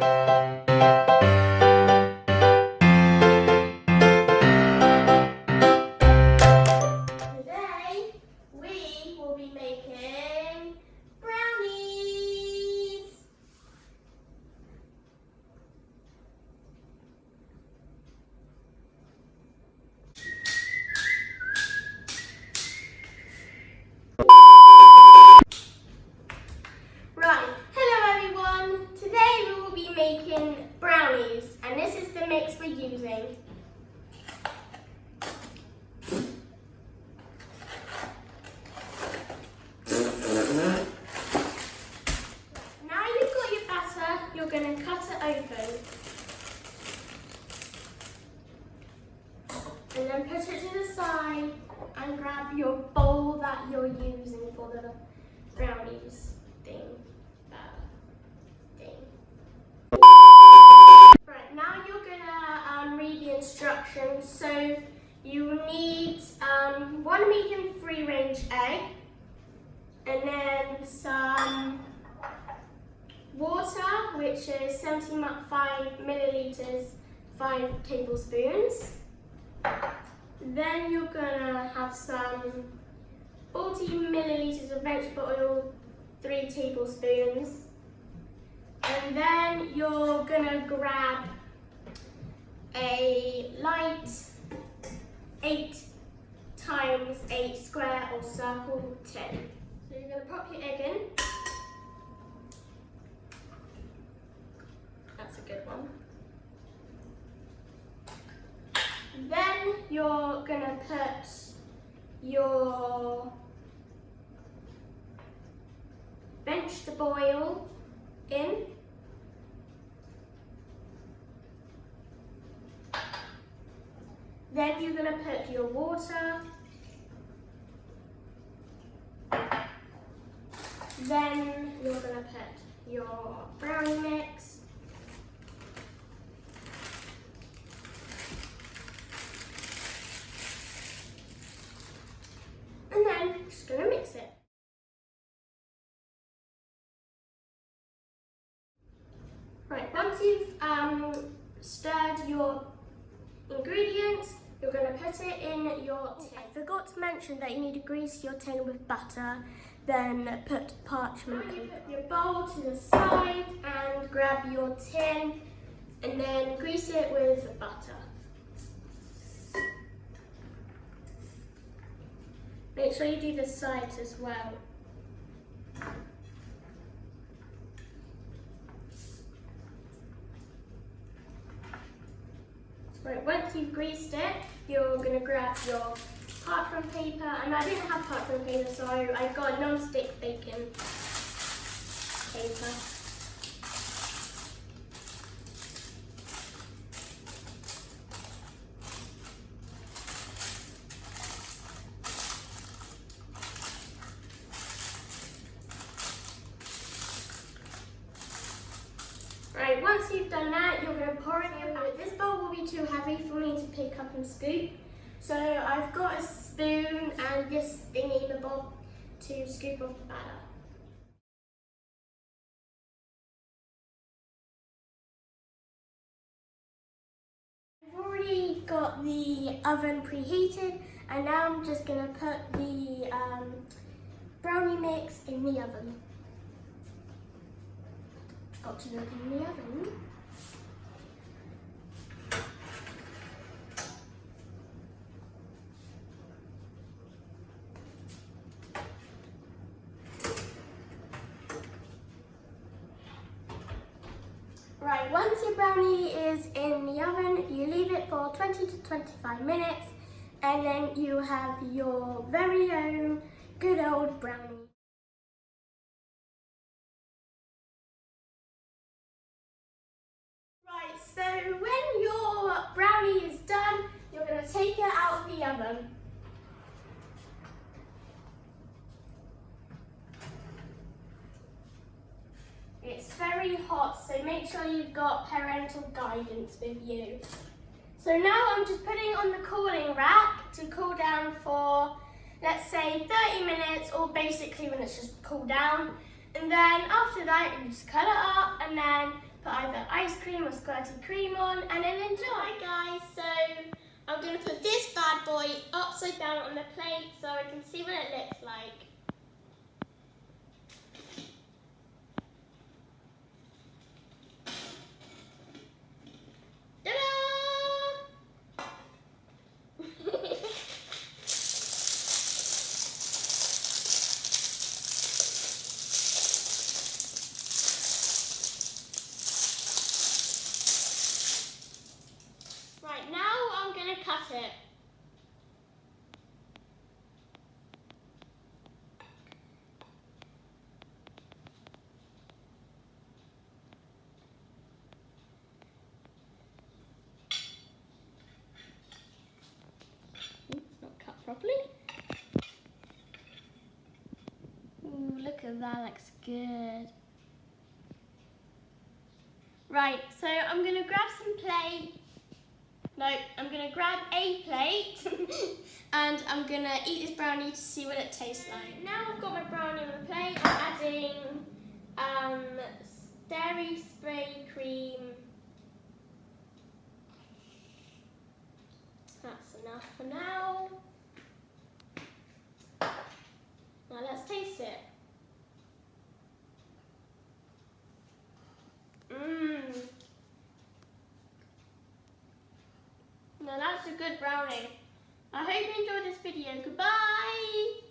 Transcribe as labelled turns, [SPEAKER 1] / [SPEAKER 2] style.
[SPEAKER 1] Today we will be making brownies. Right, hello everyone. Today we will be making brownies, and this is the mix we're using. Now you've got your batter, you're going to cut it open. And then put it to the side and grab your bowl that you're using for the brownies thing. Right, now you're gonna read the instructions. So you need 1 medium free-range egg, and then some water, which is 75 milliliters, 5 tablespoons. Then you're gonna have some 40 milliliters of vegetable oil, 3 tablespoons. And then you're gonna grab a light 8 times 8 square or circle tin. So you're gonna pop your egg in. That's a good one. Then you're gonna put your vegetable oil in. Then you're gonna put your water. Then you're gonna put your brownie mix. And then just gonna mix it. Right, once you've stirred your ingredients, you're going to put it in your tin. I forgot to mention that you need to grease your tin with butter, then put parchment paper. You put your bowl to the side and grab your tin and then grease it with butter. Make sure you do the sides as well. Right, once you've greased it, you're going to grab your parchment paper, and I didn't have parchment paper, so I got non-stick baking paper. Right, once you've done that, you're going to pour it in. This bowl will be too heavy for me to pick up and scoop. So I've got a spoon and this thingy in the bowl to scoop off the batter. I've already got the oven preheated, and now I'm just going to put the brownie mix in the oven. Got to look in the oven. Right, once your brownie is in the oven, you leave it for 20 to 25 minutes, and then you have your very own good old brownie. Right, so when your brownie is done, you're going to take it out of the oven. It's very hot, so make sure you've got parental guidance with you. So now I'm just putting on the cooling rack to cool down for, let's say, 30 minutes, or basically when it's just cooled down. And then after that, you just cut it up and then put either ice cream or squirty cream on, and then enjoy.
[SPEAKER 2] Hi guys, so I'm going to put this bad boy upside down on the plate so I can see what it looks like. Right, now I'm going to cut it. It's not cut properly. Ooh, look at that, looks good. Right, so I'm going to grab some plate. No, I'm going to grab a plate and I'm going to eat this brownie to see what it tastes like. Now I've got my brownie on the plate, I'm adding dairy spray cream. That's enough for now. Now let's taste it. Now that's a good brownie. I hope you enjoyed this video. Goodbye!